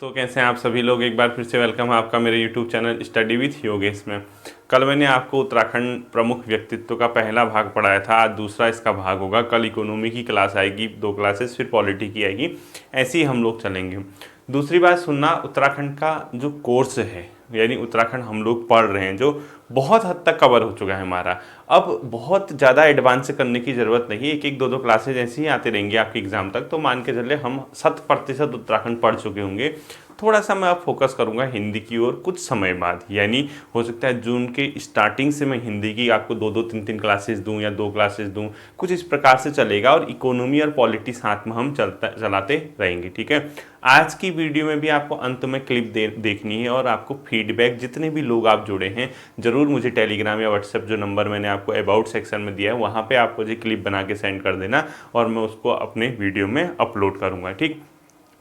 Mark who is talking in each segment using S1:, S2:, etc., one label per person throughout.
S1: तो कैसे हैं आप सभी लोग। एक बार फिर से वेलकम है आपका मेरे YouTube channel study with Yogesh में। कल मैंने आपको उत्तराखंड प्रमुख व्यक्तित्व का पहला भाग पढ़ाया था, आज दूसरा इसका भाग होगा। कल इकोनॉमी की क्लास आएगी, 2 क्लासेस, फिर पॉलिटी की आएगी। ऐसे ही हम लोग चलेंगे। दूसरी बात सुनना, उत्तराखंड का जो कोर्स है, यानी उत्तराखंड हम लोग पढ़ रहे हैं, जो बहुत हद तक कवर हो चुका है हमारा। अब बहुत ज़्यादा एडवांस करने की ज़रूरत नहीं है, एक एक दो दो क्लासेज ऐसे ही आते रहेंगे आपके एग्ज़ाम तक, तो मान के चले हम 100% उत्तराखंड पढ़ चुके होंगे। थोड़ा सा मैं अब फोकस करूंगा हिंदी की ओर कुछ समय बाद, यानी हो सकता है जून के स्टार्टिंग से मैं हिंदी की आपको 2-2 3-3 क्लासेस दूं या 2 क्लासेस दूं, कुछ इस प्रकार से चलेगा। और इकोनॉमी और पॉलिटी साथ में हम चलाते रहेंगे, ठीक है। आज की वीडियो में भी आपको अंत में क्लिप देखनी है और आपको फीडबैक, जितने भी लोग आप जुड़े हैं, ज़रूर मुझे टेलीग्राम या व्हाट्सएप जो नंबर मैंने आपको अबाउट सेक्शन में दिया है वहाँ पे आप मुझे क्लिप बना के सेंड कर देना और मैं उसको अपने वीडियो में अपलोड करूँगा, ठीक।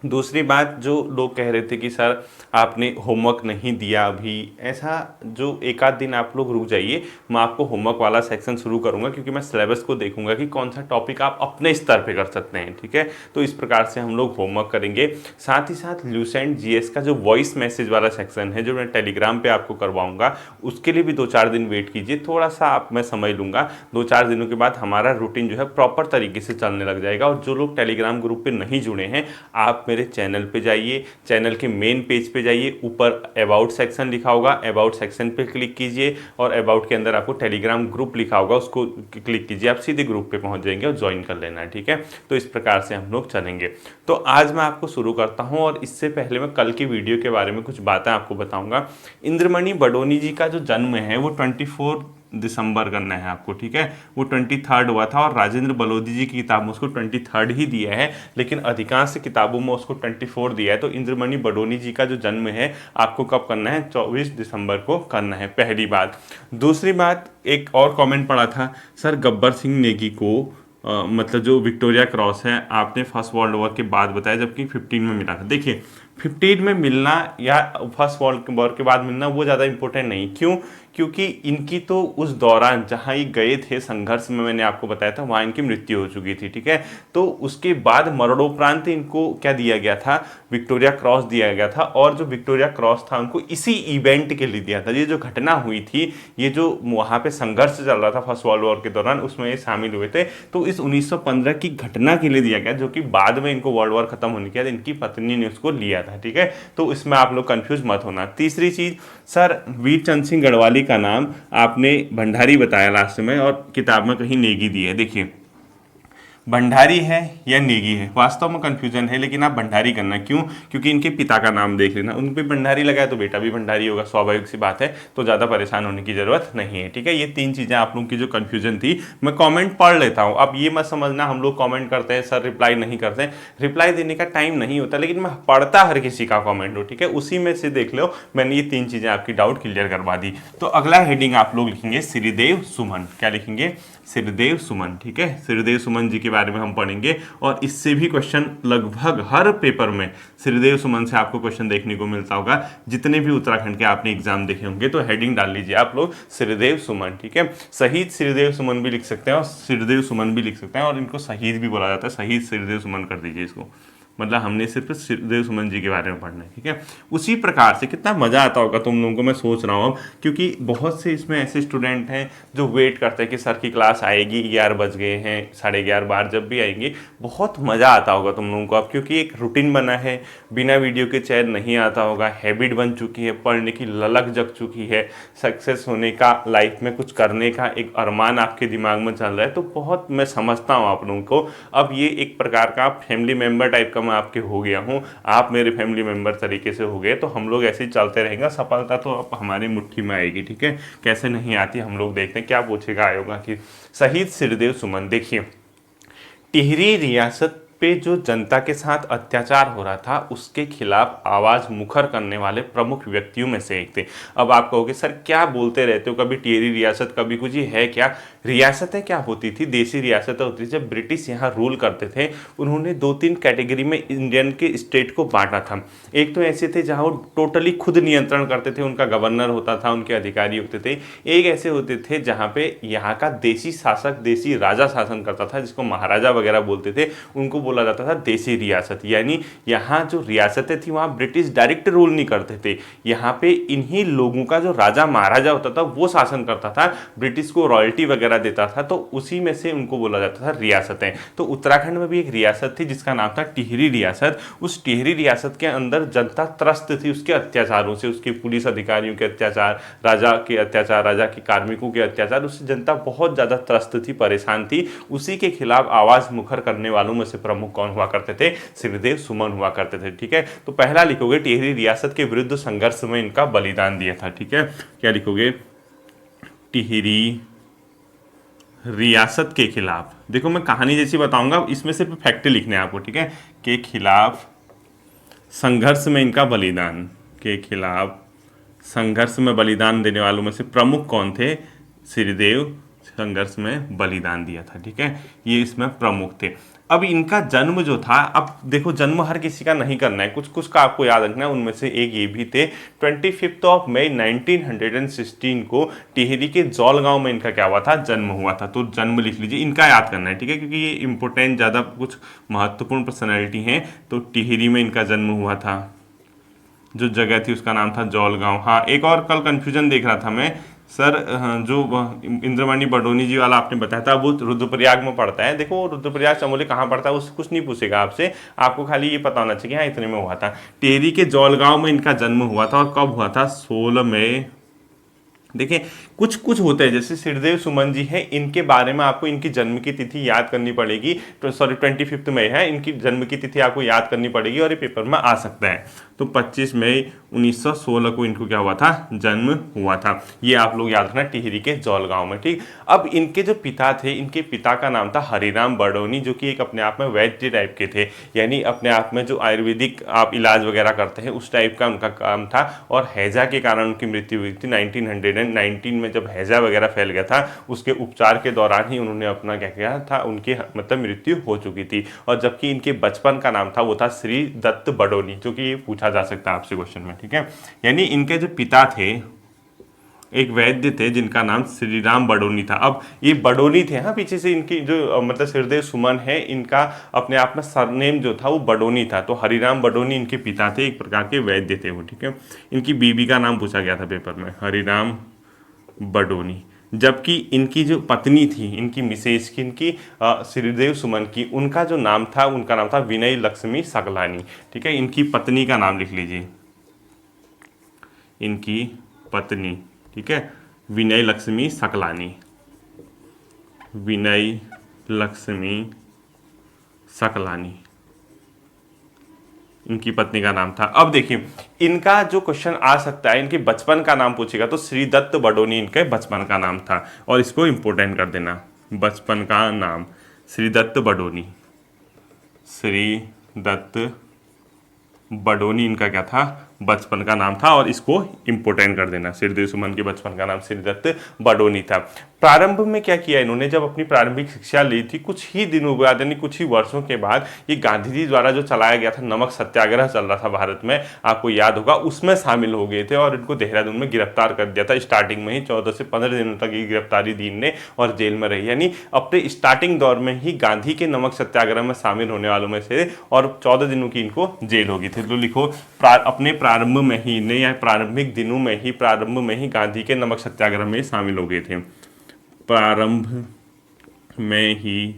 S1: दूसरी बात, जो लोग कह रहे थे कि सर आपने होमवर्क नहीं दिया अभी, ऐसा जो एक आध दिन आप लोग रुक जाइए, मैं आपको होमवर्क वाला सेक्शन शुरू करूंगा, क्योंकि मैं सिलेबस को देखूंगा कि कौन सा टॉपिक आप अपने स्तर पे कर सकते हैं, ठीक है। तो इस प्रकार से हम लोग होमवर्क करेंगे। साथ ही साथ ल्यूसेंट जीएस का जो वॉइस मैसेज वाला सेक्शन है, जो मैं टेलीग्राम पे आपको करवाऊंगा, उसके लिए भी 2-4 दिन वेट कीजिए, थोड़ा सा आप मैं समझ लूँगा। 2-4 दिनों के बाद हमारा रूटीन जो है प्रॉपर तरीके से चलने लग जाएगा। और जो लोग टेलीग्राम ग्रुप पर नहीं जुड़े हैं, आप मेरे चैनल पे जाइए, चैनल के मेन पेज पे जाइए, ऊपर अबाउट सेक्शन लिखा होगा, अबाउट सेक्शन पे क्लिक कीजिए और अबाउट के अंदर आपको टेलीग्राम ग्रुप लिखा होगा, उसको क्लिक कीजिए, आप सीधे ग्रुप पे पहुंच जाएंगे और ज्वाइन कर लेना है, ठीक है। तो इस प्रकार से हम लोग चलेंगे। तो आज मैं आपको शुरू करता हूं, और इससे पहले मैं कल की वीडियो के बारे में कुछ बातें आपको बताऊंगा। इंद्रमणि बडोनी जी का जो जन्म है वो 24 दिसंबर करना है आपको, ठीक है। वो 23 हुआ था, और राजेंद्र बलोदी जी की किताब में उसको 23 ही दिया है, लेकिन अधिकांश किताबों में उसको 24 दिया है। तो इंद्रमणि बडोनी जी का जो जन्म है आपको कब करना है? 24 दिसंबर को करना है, पहली बात। दूसरी बात, एक और कमेंट पड़ा था, सर गब्बर सिंह नेगी को मतलब जो विक्टोरिया क्रॉस है आपने फर्स्ट वर्ल्ड वॉर के बाद बताया, जबकि 15 में मिला था। देखिए 15 में मिलना या फर्स्ट वर्ल्ड वॉर के बाद मिलना वो ज़्यादा इंपॉर्टेंट नहीं। क्यों? क्योंकि इनकी तो उस दौरान जहाँ ये गए थे संघर्ष में, मैंने आपको बताया था, वहाँ इनकी मृत्यु हो चुकी थी, ठीक है। तो उसके बाद मरणोपरांत इनको क्या दिया गया था? विक्टोरिया क्रॉस दिया गया था। और जो विक्टोरिया क्रॉस था उनको इसी इवेंट के लिए दिया था। ये जो घटना हुई थी, ये जो वहाँ पे संघर्ष चल रहा था फर्स्ट वर्ल्ड वॉर के दौरान, उसमें ये शामिल हुए थे। तो इस 1915 की घटना के लिए दिया गया, जो कि बाद में इनको वर्ल्ड वॉर खत्म होने के बाद इनकी पत्नी ने उसको लिया था, ठीक है। तो इसमें आप लोग कंफ्यूज मत होना। तीसरी चीज, सर वीर चंद सिंह गढ़वाली का नाम आपने भंडारी बताया लास्ट में, और किताब में कहीं नेगी दी है। देखिए भंडारी है या नेगी है, वास्तव में कंफ्यूजन है, लेकिन आप भंडारी करना। क्यों? क्योंकि इनके पिता का नाम देख लेना, उन पे भंडारी लगा है तो बेटा भी भंडारी होगा, स्वाभाविक सी बात है। तो ज़्यादा परेशान होने की जरूरत नहीं है, ठीक है। ये 3 चीज़ें आप लोगों की जो कंफ्यूजन थी, मैं कमेंट पढ़ लेता हूँ। अब ये मत समझना हम लोग कमेंट करते हैं सर रिप्लाई नहीं करते हैं, रिप्लाई देने का टाइम नहीं होता, लेकिन मैं पढ़ता हर किसी का कमेंट हो, ठीक है। उसी में से देख लो, मैंने ये 3 चीज़ें आपकी डाउट क्लियर करवा दी। तो अगला हेडिंग आप लोग लिखेंगे श्रीदेव सुमन। क्या लिखेंगे? श्रीदेव सुमन, ठीक है। श्रीदेव सुमन जी के बारे में हम पढ़ेंगे, और इससे भी क्वेश्चन लगभग हर पेपर में श्रीदेव सुमन से आपको क्वेश्चन देखने को मिलता होगा। जितने भी उत्तराखंड के आपने एग्जाम देखे होंगे, तो हेडिंग डाल लीजिए आप लोग श्रीदेव सुमन, ठीक है। शहीद श्रीदेव सुमन भी लिख सकते हैं और श्रीदेव सुमन भी लिख सकते हैं, और इनको शहीद भी बोला जाता है। शहीद श्रीदेव सुमन कर दीजिए इसको, मतलब हमने सिर्फ श्रीदेव सुमन जी के बारे में पढ़ना है, ठीक है। उसी प्रकार से कितना मज़ा आता होगा तुम लोगों को, मैं सोच रहा हूँ, क्योंकि बहुत से इसमें ऐसे स्टूडेंट हैं जो वेट करते हैं कि सर की क्लास आएगी, 11 बज गए हैं, 11:30 बार जब भी आएंगे, बहुत मज़ा आता होगा तुम लोगों को अब, क्योंकि एक रूटीन बना है, बिना वीडियो के चैन नहीं आता होगा, हैबिट बन चुकी है, पढ़ने की ललक जग चुकी है, सक्सेस होने का, लाइफ में कुछ करने का एक अरमान आपके दिमाग में चल रहा है। तो बहुत मैं समझता हूँ आप लोगों को। अब ये एक प्रकार का फैमिली मेम्बर टाइप का मैं आपके हो गया हूँ, आप मेरे फैमिली मेंबर तरीके से हो गए, तो हम लोग ऐसे ही चलते रहेंगे। सफलता तो अब हमारी मुट्ठी में आएगी, ठीक है। कैसे नहीं आती हम लोग देखते हैं। क्या पूछेगा आयोगा कि शहीद श्रीदेव सुमन। देखिए टिहरी रियासत पे जो जनता के साथ अत्याचार हो रहा था, उसके खिलाफ आवाज मुखर करने वाले प्रमुख व्यक्तियों में से एक थे। अब आप कहोगे सर क्या बोलते रहते हो, कभी टिहरी रियासत कभी कुछ, ये है क्या? रियासतें क्या होती थी? देसी रियासतें होती थी। जब ब्रिटिश यहाँ रूल करते थे, उन्होंने 2-3 कैटेगरी में इंडियन के स्टेट को बांटा था। एक तो ऐसे थे जहाँ वो टोटली खुद नियंत्रण करते थे, उनका गवर्नर होता था, उनके अधिकारी होते थे। एक ऐसे होते थे जहाँ पे यहाँ का देसी शासक, देसी राजा शासन करता था, जिसको महाराजा वगैरह बोलते थे, उनको बोला जाता था देसी रियासत, यानी यहाँ जो रियासतें थी वहाँ ब्रिटिश डायरेक्ट रूल नहीं करते थे, यहाँ पे इन्हीं लोगों का जो राजा महाराजा होता था वो शासन करता था, ब्रिटिश को रॉयल्टी वगैरह देता था, तो उसी में से उनको बोला जाता था रियासतें। तो उत्तराखंड में भी एक रियासत थी जिसका नाम था टिहरी रियासत। उस टिहरी रियासत के अंदर जनता त्रस्त थी उसके अत्याचारों से, उसके पुलिस अधिकारियों के अत्याचार, राजा के अत्याचार, राजा के कार्मिकों के अत्याचार, उससे जनता बहुत ज़्यादा त्रस्त थी, परेशान थी। उसी के खिलाफ आवाज़ मुखर करने वालों में से प्रमुख कौन हुआ करते थे? श्रीदेव सुमन हुआ करते थे। ठीक है, तो पहला लिखोगे टिहरी रियासत के विरुद्ध संघर्ष में इनका बलिदान दिया था। ठीक है, क्या लिखोगे? टिहरी रियासत के खिलाफ। देखो मैं कहानी जैसी बताऊंगा, इसमें सिर्फ फैक्ट लिखने हैं आपको। ठीक है, के खिलाफ संघर्ष में इनका बलिदान, के खिलाफ संघर्ष में बलिदान देने वालों में से प्रमुख कौन थे? श्रीदेव संघर्ष में बलिदान दिया था। ठीक है, ये इसमें प्रमुख थे। अब इनका जन्म जो था, अब देखो जन्म हर किसी का नहीं करना है, कुछ कुछ का आपको याद रखना है, उनमें से एक ये भी थे। 25 मई 1916 को टिहरी के जौल गांव में इनका क्या हुआ था? जन्म हुआ था। तो जन्म लिख लीजिए, इनका याद करना है। ठीक है, क्योंकि ये इंपॉर्टेंट ज़्यादा कुछ महत्वपूर्ण पर्सनैलिटी हैं। तो टिहरी में इनका जन्म हुआ था, जो जगह थी उसका नाम था जौल गांव। हाँ, एक और कल कन्फ्यूजन देख रहा था मैं सर, जो इंद्रमणि बडोनी जी वाला आपने बताया था वो रुद्रप्रयाग में पड़ता है। देखो रुद्रप्रयाग चमोली कहाँ पड़ता है उससे कुछ नहीं पूछेगा आपसे, आपको खाली ये पता होना चाहिए हाँ इतने में हुआ था। टिहरी के जौल गांव में इनका जन्म हुआ था। और कब हुआ था? 16 मई। देखिए कुछ कुछ होते हैं, जैसे श्रीदेव सुमन जी हैं, इनके बारे में आपको इनकी जन्म की तिथि याद करनी पड़ेगी। सॉरी 25 मई है, इनकी जन्म की तिथि आपको याद करनी पड़ेगी और ये पेपर में आ सकता है। तो 25 मई 1916 को इनको क्या हुआ था? जन्म हुआ था। ये आप लोग याद रखना, टिहरी के जौल गांव में। ठीक, अब इनके जो पिता थे, इनके पिता का नाम था हरिराम बडोनी, जो कि एक अपने आप में वैद्य टाइप के थे, यानी अपने आप में जो आयुर्वेदिक आप इलाज वगैरह करते हैं उस टाइप का उनका काम था। और हैजा के कारण उनकी मृत्यु हुई थी 1919 में, जब हैजा वगैरह फैल गया था उसके उपचार के दौरान ही उन्होंने अपना क्या किया था, उनकी मतलब मृत्यु हो चुकी थी। और जबकि इनके बचपन का नाम था वो था श्री दत्त बडोनी, जो कि ये पूछा जा सकता है आपसे क्वेश्चन में। ठीक है, यानी इनके जो पिता थे एक वैद्य थे जिनका नाम श्रीराम बडोनी था। अब ये बडोनी थे, हाँ पीछे से इनकी जो मतलब श्रीदेव सुमन है, इनका अपने आप में सरनेम जो था वो बडोनी था। तो हरिराम बडोनी इनके पिता थे, एक प्रकार के वैद्य थे वो। ठीक है, इनकी बीबी का नाम पूछा गया था पेपर में, हरिराम बडोनी। जबकि इनकी जो पत्नी थी, इनकी मिसेज की, इनकी श्रीदेव सुमन की, उनका जो नाम था, उनका नाम था विनय लक्ष्मी सकलानी। ठीक है, इनकी पत्नी का नाम लिख लीजिए, इनकी पत्नी। ठीक है, विनय लक्ष्मी सकलानी, विनय लक्ष्मी सकलानी इनकी पत्नी का नाम था। अब देखिए इनका जो क्वेश्चन आ सकता है, इनके बचपन का नाम पूछेगा तो श्रीदत्त बडोनी इनके बचपन का नाम था, और इसको इंपोर्टेंट कर देना, बचपन का नाम श्रीदत्त बडोनी। श्रीदत्त बडोनी इनका क्या था? बचपन का नाम था, और इसको इंपोर्टेंट कर देना, श्रीदेव सुमन के बचपन का नाम श्रीदत्त बडोनी था। प्रारंभ में क्या किया इन्होंने, जब अपनी प्रारंभिक शिक्षा ली थी कुछ ही दिनों बाद, यानी कुछ ही वर्षों के बाद, ये गांधी जी द्वारा जो चलाया गया था नमक सत्याग्रह चल रहा था भारत में, आपको याद होगा, उसमें शामिल हो गए थे और इनको देहरादून में गिरफ्तार कर दिया था। स्टार्टिंग में ही 14 से 15 दिनों तक ये गिरफ्तारी दी इनने और जेल में रही, यानी अपने स्टार्टिंग दौर में ही गांधी के नमक सत्याग्रह में शामिल होने वालों में से, और 14 दिनों की इनको जेल होगी थी। तो लिखो अपने प्रारंभ में ही नहीं, या प्रारंभिक दिनों में ही, प्रारंभ में ही गांधी के नमक सत्याग्रह में शामिल हो गए थे। प्रारंभ में ही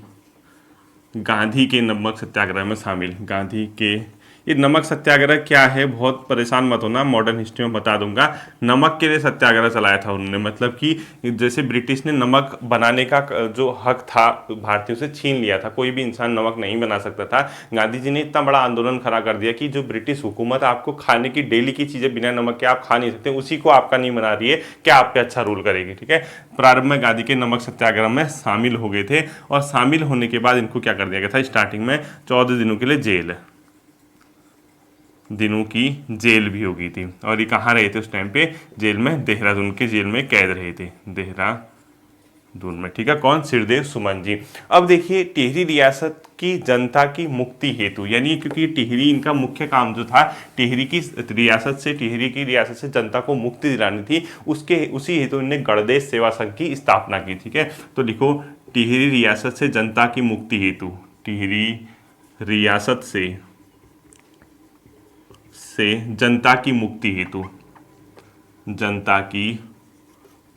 S1: गांधी के नमक सत्याग्रह में शामिल, गांधी के, ये नमक सत्याग्रह क्या है बहुत परेशान मत होना, मॉडर्न हिस्ट्री में बता दूंगा। नमक के लिए सत्याग्रह चलाया था उन्होंने, मतलब कि जैसे ब्रिटिश ने नमक बनाने का जो हक था भारतीयों से छीन लिया था, कोई भी इंसान नमक नहीं बना सकता था। गांधी जी ने इतना बड़ा आंदोलन खड़ा कर दिया कि जो ब्रिटिश हुकूमत आपको खाने की डेली की चीज़ें बिना नमक के आप खा नहीं सकते, उसी को आपका नहीं बना रही है, क्या आप पे अच्छा रूल करेगी। ठीक है, प्रारंभ में गांधी के नमक सत्याग्रह में शामिल हो गए थे, और शामिल होने के बाद इनको क्या कर दिया गया था, स्टार्टिंग में 14 दिनों के लिए दिनों की जेल भी हो गई थी। और ये कहाँ रहे थे उस टाइम पे? जेल में, देहरादून के जेल में कैद रहे थे, देहरादून में। ठीक है, कौन? श्रीदेव सुमन जी। अब देखिए टिहरी रियासत की जनता की मुक्ति हेतु, यानी क्योंकि टिहरी इनका मुख्य काम जो था, टिहरी की रियासत से जनता को मुक्ति दिलानी थी, उसी हेतु इन्होंने गणदेश सेवा संघ की स्थापना की। ठीक है, तो लिखो टिहरी रियासत से जनता की मुक्ति हेतु, टिहरी रियासत से जनता की मुक्ति हेतु, जनता की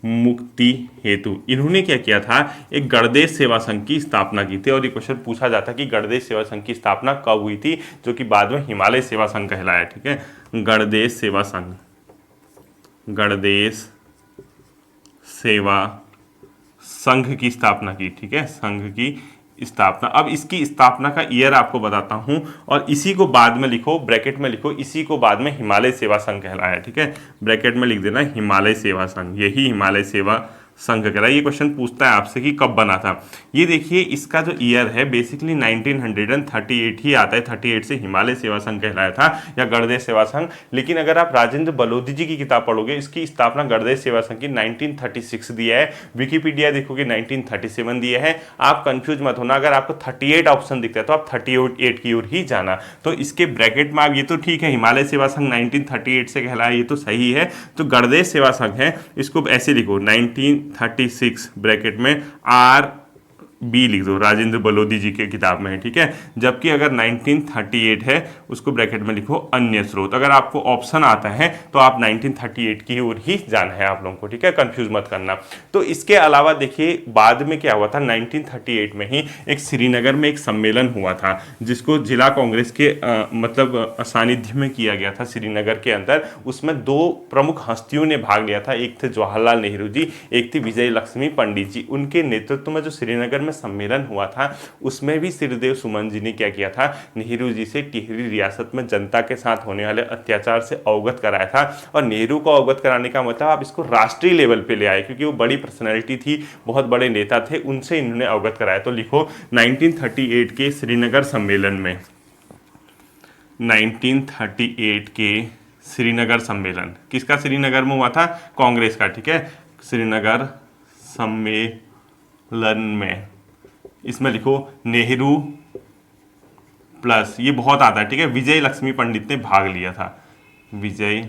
S1: मुक्ति हेतु इन्होंने क्या किया था, एक गणदेश सेवा संघ की स्थापना की थी। और ये क्वेश्चन पूछा जाता कि गणदेश सेवा संघ की स्थापना कब हुई थी, जो कि बाद में हिमालय सेवा संघ कहलाया। ठीक है, गणदेश सेवा संघ, गणदेश सेवा संघ की स्थापना की। ठीक है, संघ की स्थापना। अब इसकी स्थापना का ईयर आपको बताता हूं, और इसी को बाद में लिखो, ब्रैकेट में लिखो, इसी को बाद में हिमालय सेवा संघ कहलाया। ठीक है, ब्रैकेट में लिख देना हिमालय सेवा संघ, यही हिमालय सेवा संघ कहलाया। ये क्वेश्चन पूछता है आपसे कि कब बना था। ये देखिए, इसका जो ईयर है बेसिकली 1938 ही आता है। 38 से हिमालय सेवा संघ कहलाया था या गणदेश सेवा संघ। लेकिन अगर आप राजेंद्र बलोदी जी की किताब पढ़ोगे, इसकी स्थापना गणदेश सेवा संघ की 1936 दिया है। विकिपीडिया देखोगे 1937 दिया है। आप कंफ्यूज मत होना, अगर आपको 38 ऑप्शन दिखता है तो आप 38 की ओर ही जाना। तो इसके ब्रैकेट में आप, ये तो ठीक है हिमालय सेवा संघ 1938 से कहलाया, ये तो सही है। तो गणदेश सेवा संघ है, इसको ऐसे लिखो 1936 ब्रैकेट में आर बी लिख दो, राजेंद्र बलोदी जी के किताब में है। ठीक है, जबकि अगर 1938 है उसको ब्रैकेट में लिखो अन्य स्रोत। अगर आपको ऑप्शन आता है तो आप 1938 की ओर ही जाना है आप लोगों को। ठीक है, कंफ्यूज मत करना। तो इसके अलावा देखिए, बाद में क्या हुआ था, 1938 में ही एक श्रीनगर में एक सम्मेलन हुआ था, जिसको जिला कांग्रेस के मतलब सानिध्य में किया गया था श्रीनगर के अंदर। उसमें दो प्रमुख हस्तियों ने भाग लिया था, एक थे जवाहरलाल नेहरू जी, एक थी विजय लक्ष्मी पंडित जी। उनके नेतृत्व में जो श्रीनगर में सम्मेलन हुआ था, उसमें भी सिरदेव सुमन जी ने क्या किया था, नेहरू जी से टिहरी रियासत में जनता के साथ होने वाले अत्याचार से अवगत कराया था। और नेहरू को अवगत कराने का मतलब आप इसको राष्ट्रीय लेवल पे ले आए, क्योंकि वो बड़ी पर्सनैलिटी थी, बहुत बड़े नेता थे, उनसे इन्होंने अवगत कराया। तो लिखो 1938 के श्रीनगर सम्मेलन में, 1938 के श्रीनगर सम्मेलन किसका श्रीनगर में हुआ था, कांग्रेस का। ठीक है, श्रीनगर सम्मेलन में, इसमें लिखो नेहरू प्लस, ये बहुत आता है। ठीक है, विजय लक्ष्मी पंडित ने भाग लिया था, विजय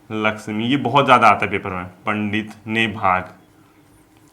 S1: लक्ष्मी, ये बहुत ज़्यादा आता है पेपर में, पंडित ने भाग,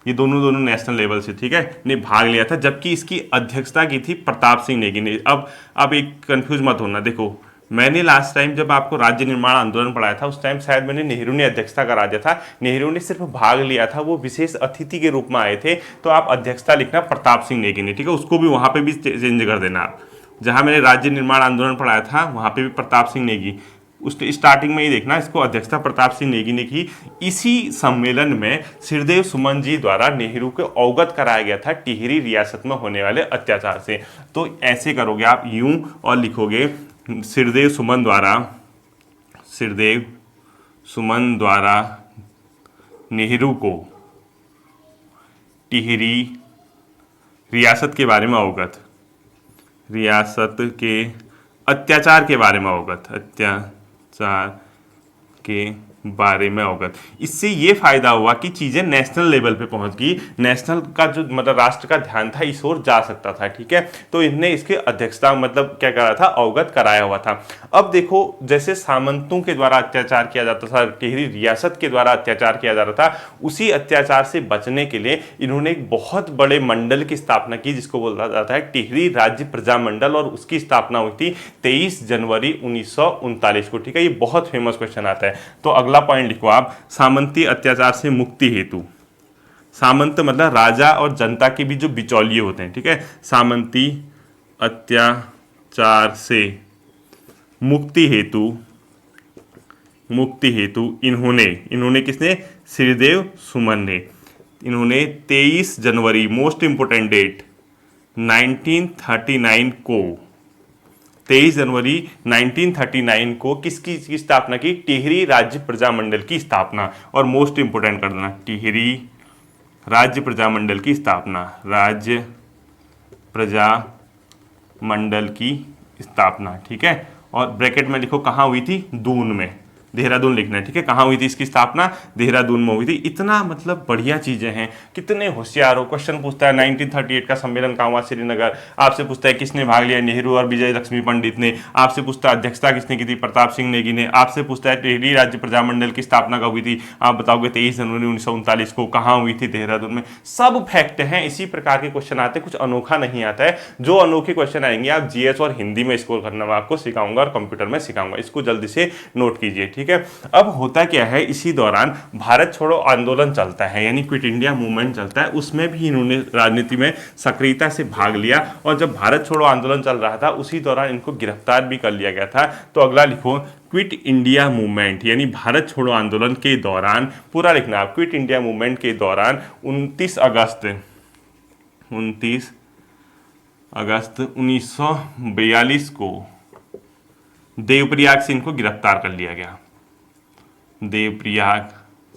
S1: ये दोनों नेशनल लेवल से, ठीक है, ने भाग लिया था। जबकि इसकी अध्यक्षता की थी प्रताप सिंह नेगी ने। अब एक कंफ्यूज मत होना, देखो मैंने लास्ट टाइम जब आपको राज्य निर्माण आंदोलन पढ़ाया था, उस टाइम शायद मैंने नेहरू ने अध्यक्षता करा दिया था, नेहरू ने सिर्फ भाग लिया था, वो विशेष अतिथि के रूप में आए थे। तो आप अध्यक्षता लिखना प्रताप सिंह नेगी ने। ठीक है, उसको भी वहाँ पे भी चेंज कर देना आप, जहाँ मैंने राज्य निर्माण आंदोलन पढ़ाया था वहाँ पे भी प्रताप सिंह नेगी, उस स्टार्टिंग में ही देखना, इसको अध्यक्षता प्रताप सिंह नेगी ने की। इसी सम्मेलन में सिरदेव सुमन जी द्वारा नेहरू को अवगत कराया गया था टिहरी रियासत में होने वाले अत्याचार से। तो ऐसे करोगे आप, यूं और लिखोगे सिरदेव सुमन द्वारा नेहरू को टिहरी रियासत के बारे में अवगत, रियासत के अत्याचार के बारे में अवगत, अत्याचार के बारे में अवगत। इससे ये फायदा हुआ कि चीजें नेशनल लेवल पे पहुंच गई, नेशनल का जो मतलब राष्ट्र का ध्यान था इस ओर जा सकता था। ठीक है, तो इन्हें इसके अध्यक्षता मतलब क्या करा था, अवगत कराया हुआ था। अब देखो, जैसे सामंतों के द्वारा अत्याचार किया जाता था, टिहरी रियासत के द्वारा अत्याचार किया जा रहा था, उसी अत्याचार से बचने के लिए इन्होंने एक बहुत बड़े मंडल की स्थापना की, जिसको बोला जाता है टिहरी राज्य प्रजा मंडल, और उसकी स्थापना हुई थी 23 जनवरी 1939 को। ठीक है, ये बहुत फेमस क्वेश्चन आता है। तो अगला पॉइंट लिखो आप, सामंती अत्याचार से मुक्ति हेतु। सामंत मतलब राजा और जनता के बीच जो बिचौलिए होते हैं। ठीक है, सामंती अत्याचार से मुक्ति हेतु इन्होंने किसने, श्रीदेव सुमन ने, इन्होंने 23 जनवरी, मोस्ट इंपोर्टेंट डेट, 1939 को, 23 जनवरी 1939 को किसकी स्थापना की, टिहरी राज्य प्रजामंडल की स्थापना। और मोस्ट इंपोर्टेंट कर देना, टिहरी राज्य प्रजामंडल की स्थापना, राज्य प्रजामंडल की स्थापना। ठीक है, और ब्रैकेट में लिखो कहाँ हुई थी, दून में, देहरादून लिखना है, ठीक है। कहाँ हुई थी इसकी स्थापना? देहरादून में हुई थी। इतना मतलब बढ़िया चीजें हैं, कितने होशियार हो। क्वेश्चन पूछता है 1938 का सम्मेलन कहाँ हुआ? श्रीनगर। आपसे पूछता है किसने भाग लिया? नेहरू और विजय लक्ष्मी पंडित ने। आपसे पूछता है अध्यक्षता किसने की थी? प्रताप सिंह नेगी ने। आपसे पूछता है टिहरी राज्य प्रजामंडल की स्थापना कब हुई थी? आप बताओगे 23 जनवरी 1939 को। कहाँ हुई थी? देहरादून में। सब फैक्ट हैं। इसी प्रकार के क्वेश्चन आते हैं, कुछ अनोखा नहीं आता है। जो अनोखे क्वेश्चन आएंगे आप जीएस और हिंदी में स्कोर करना मैं आपको सिखाऊंगा और कंप्यूटर में सिखाऊंगा, इसको जल्दी से नोट कीजिए, ठीक है। अब होता क्या है, इसी दौरान भारत छोड़ो आंदोलन चलता है, यानी क्विट इंडिया मूवमेंट चलता है, उसमें भी इन्होंने राजनीति में सक्रियता से भाग लिया। और जब भारत छोड़ो आंदोलन चल रहा था उसी दौरान इनको गिरफ्तार भी कर लिया गया था। तो अगला लिखो, क्विट इंडिया मूवमेंट यानी भारत छोड़ो आंदोलन के दौरान, पूरा लिखना आप, क्विट इंडिया मूवमेंट के दौरान 29 अगस्त 1942 को देवप्रयाग से इनको गिरफ्तार कर लिया गया। देवप्रयाग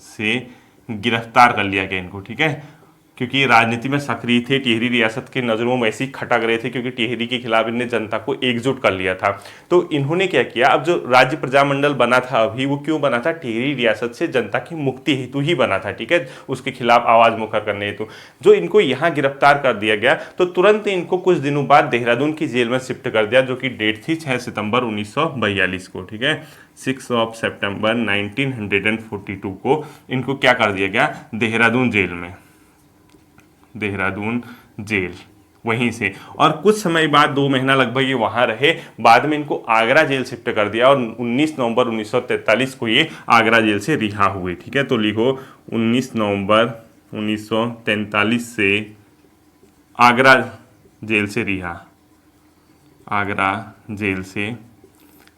S1: से गिरफ्तार कर लिया गया इनको, ठीक है, क्योंकि राजनीति में सक्रिय थे। टिहरी रियासत के नजरों में ऐसे ही खटक रहे थे, क्योंकि टिहरी के खिलाफ इन्होंने जनता को एकजुट कर लिया था। तो इन्होंने क्या किया, अब जो राज्य प्रजामंडल बना था अभी, वो क्यों बना था? टिहरी रियासत से जनता की मुक्ति हेतु ही बना था, ठीक है, उसके खिलाफ आवाज मुखर करने हेतु। जो इनको यहाँ गिरफ्तार कर दिया गया तो तुरंत इनको कुछ दिनों बाद देहरादून की जेल में शिफ्ट कर दिया, जो कि डेट थी 6 सितंबर 1942 को, ठीक है। 6 सितंबर 1942 को इनको क्या कर दिया गया? देहरादून जेल में, देहरादून जेल वहीं से। और कुछ समय बाद 2 महीना लगभग ये वहां रहे, बाद में इनको आगरा जेल शिफ्ट कर दिया और 19 नवंबर 1943 को ये आगरा जेल से रिहा हुए, ठीक है। तो लिखो 19 नवंबर 1943 से आगरा जेल से रिहा, आगरा जेल से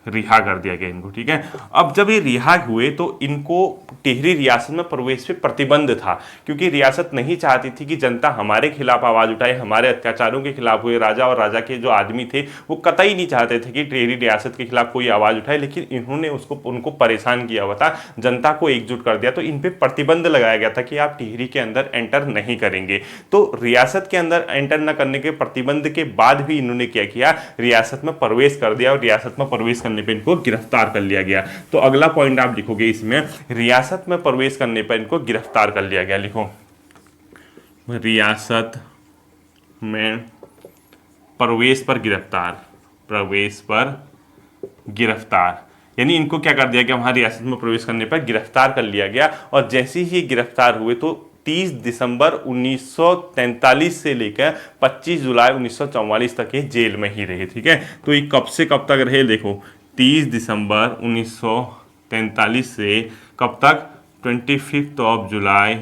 S1: रिहा कर दिया गया इनको, ठीक है। अब जब ये रिहा हुए तो इनको टिहरी रियासत में प्रवेश पे प्रतिबंध था, क्योंकि रियासत नहीं चाहती थी कि जनता हमारे खिलाफ आवाज उठाए, हमारे अत्याचारों के खिलाफ हुए। राजा और राजा के जो आदमी थे वो कतई नहीं चाहते थे कि टिहरी रियासत के खिलाफ कोई आवाज उठाए, लेकिन इन्होंने उनको परेशान किया हुआ था, जनता को एकजुट कर दिया। तो इन पर प्रतिबंध लगाया गया था कि आप टिहरी के अंदर एंटर नहीं करेंगे। तो रियासत के अंदर एंटर न करने के प्रतिबंध के बाद भी इन्होंने क्या किया, रियासत में प्रवेश कर दिया और रियासत में प्रवेश करने पे इनको गिरफ्तार कर लिया गया। तो अगला पॉइंट आप लिखोगे इसमें, रियासत में प्रवेश करने पर इनको गिरफ्तार कर लिया गया। लिखो रियासत में प्रवेश पर गिरफ्तार, प्रवेश पर गिरफ्तार, यानी इनको क्या कर दिया गया, वहां रियासत में प्रवेश करने पर गिरफ्तार कर लिया गया। और जैसे ही गिरफ्तार हुए तो 30 दिसंबर 1943 से लेकर 25 जुलाई 1944 तक ये जेल में ही रहे, ठीक है। तो ये कब से कब तक रहे? देखो 30 दिसंबर 1943 से कब तक? 25 जुलाई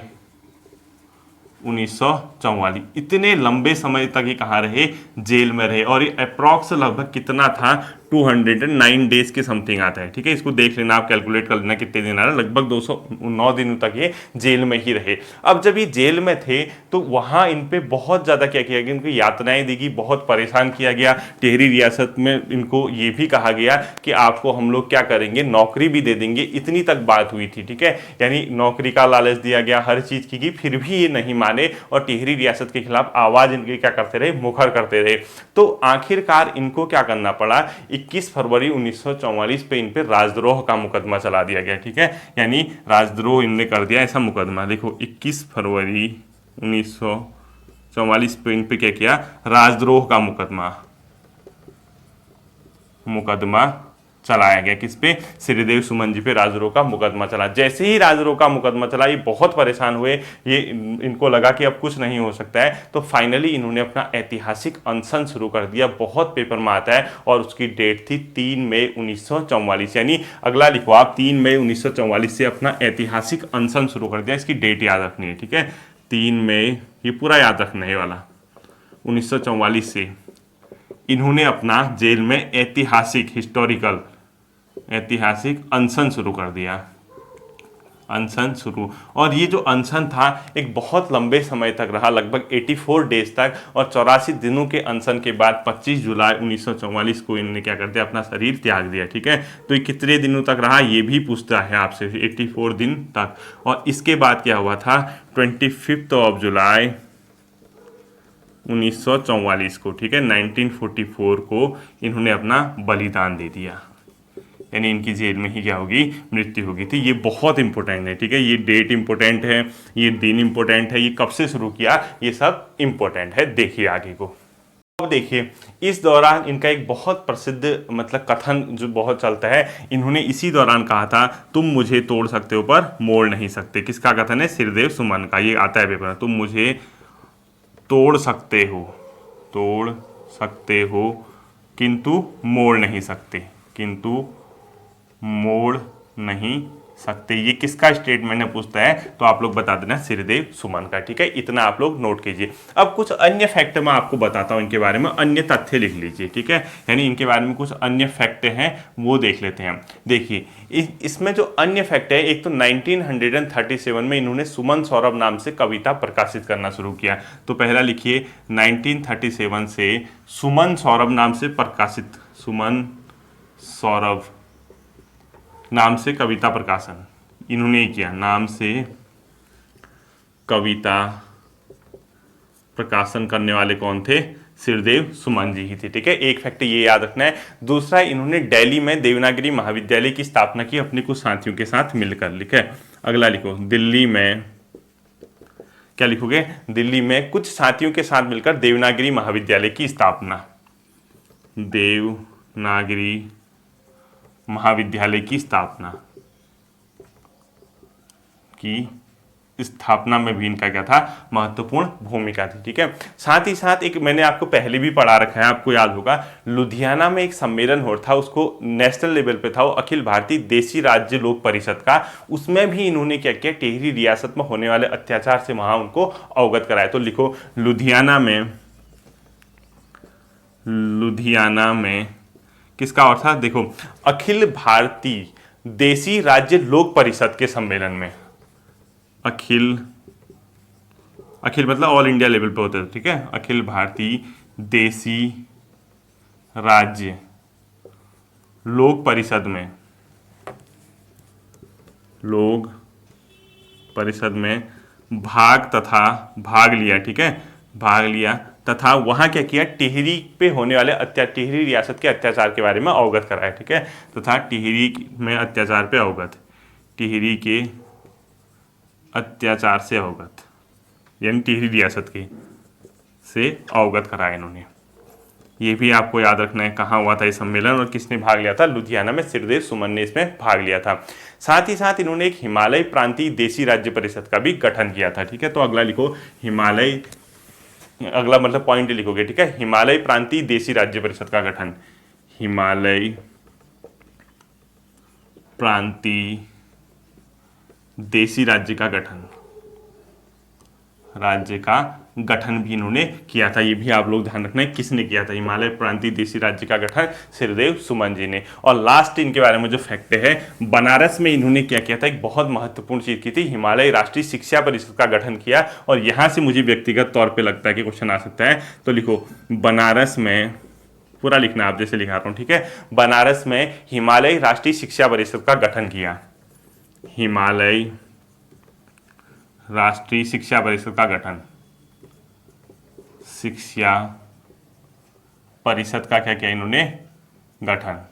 S1: 1944। इतने लंबे समय तक ये कहाँ रहे? जेल में रहे। और ये अप्रॉक्स लगभग कितना था? 209 डेज के समथिंग आता है, ठीक है। इसको देख लेना, आप कैलकुलेट कर लेना कितने दिन आ रहा है। लगभग 209 दिनों तक ये जेल में ही रहे। अब जब ये जेल में थे तो वहाँ इन पे बहुत ज़्यादा क्या किया गया, इनको यातनाएं दी गई, बहुत परेशान किया गया। टिहरी रियासत में इनको ये भी कहा गया कि आपको हम लोग क्या करेंगे, नौकरी भी दे देंगे, इतनी तक बात हुई थी, ठीक है। यानी नौकरी का लालच दिया गया, हर चीज़ की गई, फिर भी ये नहीं माने और टिहरी रियासत के खिलाफ आवाज़ इनके क्या करते रहे, मुखर करते रहे। तो आखिरकार इनको क्या करना पड़ा, 21 फरवरी 1944 पे इन पे राजद्रोह का मुकदमा चला दिया गया, ठीक है। यानी राजद्रोह इनने कर दिया, ऐसा मुकदमा। देखो 21 फरवरी 1944 पे इन पे क्या किया, राजद्रोह का मुकदमा चलाया गया। किस पे? श्रीदेव सुमन जी पे राजद्रोह का मुकदमा चला। जैसे ही राजद्रोह का मुकदमा चला ये बहुत परेशान हुए, ये इनको लगा कि अब कुछ नहीं हो सकता है। तो फाइनली इन्होंने अपना ऐतिहासिक अनशन शुरू कर दिया, बहुत पेपर में आता है, और उसकी डेट थी 3 मई 1944। यानी अगला लिखो आप, 3 मई 1944 से अपना ऐतिहासिक अनशन शुरू कर दिया। इसकी डेट याद रखनी है, ठीक है। 3 मई, ये पूरा याद रखना है वाला, 1944 से इन्होंने अपना जेल में ऐतिहासिक अनशन शुरू कर दिया। अनशन शुरू, और ये जो अनशन था एक बहुत लंबे समय तक रहा, लगभग 84 डेज तक। और 84 दिनों के अनशन के बाद 25 जुलाई 1944 को इन्होंने क्या कर दिया, अपना शरीर त्याग दिया, ठीक है। तो ये कितने दिनों तक रहा ये भी पूछता है आपसे, 84 दिन तक। और इसके बाद क्या हुआ था, 25 जुलाई 1944 को, ठीक है, 1944 को इन्होंने अपना बलिदान दे दिया। यानी इनकी जेल में ही क्या होगी, मृत्यु होगी थी। ये बहुत इंपॉर्टेंट है, ठीक है, ये डेट इंपॉर्टेंट है, ये दिन इंपॉर्टेंट है, ये कब से शुरू किया, ये सब इंपॉर्टेंट है। देखिए आगे को। अब देखिए इस दौरान इनका एक बहुत प्रसिद्ध मतलब कथन जो बहुत चलता है, इन्होंने इसी दौरान कहा था तुम मुझे तोड़ सकते हो पर मोड़ नहीं सकते। किसका कथन है, सिरदेव सुमन का, ये आता है पेपर में। तुम मुझे तोड़ सकते हो, तोड़ सकते हो किंतु मोड़ नहीं सकते, किंतु मोड़ नहीं सकते। ये किसका स्टेटमेंट है पूछता है तो आप लोग बता देना सिरदेव सुमन का, ठीक है, इतना आप लोग नोट कीजिए। अब कुछ अन्य फैक्ट मैं आपको बताता हूँ इनके बारे में, अन्य तथ्य लिख लीजिए, ठीक है, यानी इनके बारे में कुछ अन्य फैक्ट हैं वो देख लेते हैं। देखिए इसमें जो अन्य फैक्ट है, एक तो 1937 में इन्होंने सुमन सौरभ नाम से कविता प्रकाशित करना शुरू किया। तो पहला लिखिए 1937 से सुमन सौरभ नाम से प्रकाशित, सुमन सौरभ नाम से कविता प्रकाशन इन्होंने ही किया, नाम से कविता प्रकाशन करने वाले कौन थे, सिरदेव सुमन जी ही थे, ठीक है, एक फैक्ट ये याद रखना है। दूसरा, इन्होंने दिल्ली में देवनागरी महाविद्यालय की स्थापना की अपने कुछ साथियों के साथ मिलकर, लिखा है। अगला लिखो, दिल्ली में, क्या लिखोगे, दिल्ली में कुछ साथियों के साथ मिलकर देवनागरी महाविद्यालय की स्थापना, देवनागरी महाविद्यालय की स्थापना में भी इनका क्या था, महत्वपूर्ण भूमिका थी, ठीक है। साथ ही साथ एक मैंने आपको पहले भी पढ़ा रखा है, आपको याद होगा, लुधियाना में एक सम्मेलन हो रहा था, उसको नेशनल लेवल पे था, वो अखिल भारतीय देसी राज्य लोक परिषद का, उसमें भी इन्होंने क्या किया, टिहरी रियासत में होने वाले अत्याचार से वहां उनको अवगत कराया। तो लिखो लुधियाना में किसका और था, देखो अखिल भारतीय देसी राज्य लोक परिषद के सम्मेलन में, अखिल मतलब ऑल इंडिया लेवल पे होते थे, ठीक है, अखिल भारतीय देसी राज्य लोक परिषद में भाग लिया, ठीक है, भाग लिया तथा वहां क्या किया, टिहरी पे होने वाले टिहरी रियासत के अत्याचार के बारे में अवगत कराया, ठीक है, तथा टिहरी में अत्याचार पे अवगत, टिहरी के अत्याचार से अवगत, यानी टिहरी रियासत के से अवगत कराया इन्होंने। ये भी आपको याद रखना है कहाँ हुआ था ये सम्मेलन और किसने भाग लिया था, लुधियाना में सिरदेव सुमन ने इसमें भाग लिया था। साथ ही साथ इन्होंने एक हिमालय प्रांतीय देसी राज्य परिषद का भी गठन किया था, ठीक है। तो अगला लिखो हिमालय, अगला मतलब पॉइंट लिखोगे, ठीक है, हिमालय प्रांतीय देसी राज्य परिषद का गठन, हिमालय प्रांतीय देसी राज्य का गठन भी इन्होंने किया था। ये भी आप लोग ध्यान रखना है किसने किया था, हिमालय प्रांतीय देसी राज्य का गठन सिरदेव सुमन जी ने। और लास्ट इनके बारे में जो फैक्ट है, बनारस में इन्होंने क्या किया था, एक बहुत महत्वपूर्ण चीज की थी, हिमालय राष्ट्रीय शिक्षा परिषद का गठन किया। और यहां से मुझे व्यक्तिगत तौर पर लगता है कि क्वेश्चन आ सकता है, तो लिखो बनारस में, पूरा लिखना आप जैसे लिखा रहा हूं, ठीक है, बनारस में हिमालय राष्ट्रीय शिक्षा परिषद का गठन किया, हिमालय राष्ट्रीय शिक्षा परिषद का गठन, शिक्षा परिषद का क्या किया इन्होंने, गठन।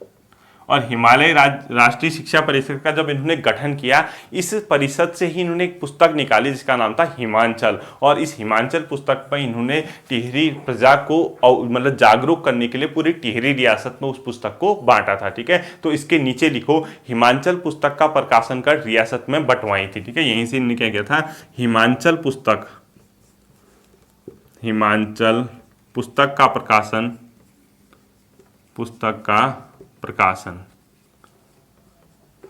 S1: और हिमालय राष्ट्रीय शिक्षा परिषद का जब इन्होंने गठन किया, इस परिषद से ही इन्होंने एक पुस्तक निकाली जिसका नाम था हिमांचल। और इस हिमांचल पुस्तक पर इन्होंने टिहरी प्रजा को मतलब जागरूक करने के लिए पूरी टिहरी रियासत में उस पुस्तक को बांटा था, ठीक है। तो इसके नीचे लिखो हिमांचल पुस्तक का प्रकाशन कर रियासत में बंटवाई थी, ठीक है, यहीं से इन्होंने क्या किया था, हिमांचल पुस्तक का प्रकाशन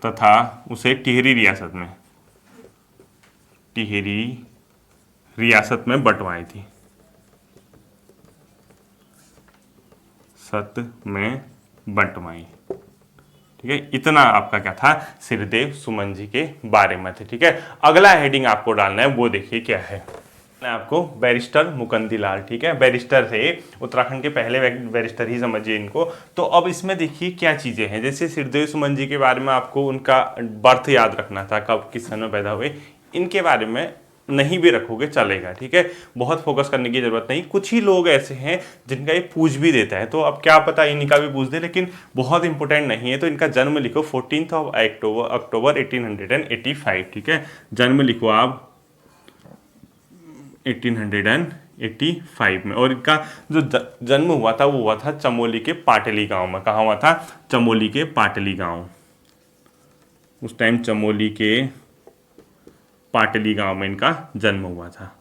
S1: तथा उसे टिहरी रियासत में बंटवाई थी, ठीक है। इतना आपका क्या था, सिरदेव सुमन जी के बारे में थे, ठीक है। अगला हेडिंग आपको डालना है, वो देखिए क्या है, आपको बैरिस्टर मुकुंदी लाल, ठीक है, बैरिस्टर थे, उत्तराखंड के पहले बैरिस्टर ही समझिए इनको। तो अब इसमें देखिए क्या चीजें हैं, जैसे सिरदेव सुमन जी के बारे में आपको उनका बर्थ याद रखना था, कब किस सन में पैदा हुए, इनके बारे में नहीं भी रखोगे चलेगा, ठीक है, बहुत फोकस करने की जरूरत नहीं। कुछ ही लोग ऐसे हैं जिनका ये पूछ भी देता है, तो अब क्या पता इनका भी पूछ दे, लेकिन बहुत इंपॉर्टेंट नहीं है। तो इनका जन्म लिखो 14 अक्टूबर 1885, ठीक है, जन्म लिखो आप 1885 में। और इनका जो जन्म हुआ था वो हुआ था चमोली के पाटली गांव में। कहाँ हुआ था? चमोली के पाटली गांव। उस टाइम चमोली के पाटली गांव में इनका जन्म हुआ था।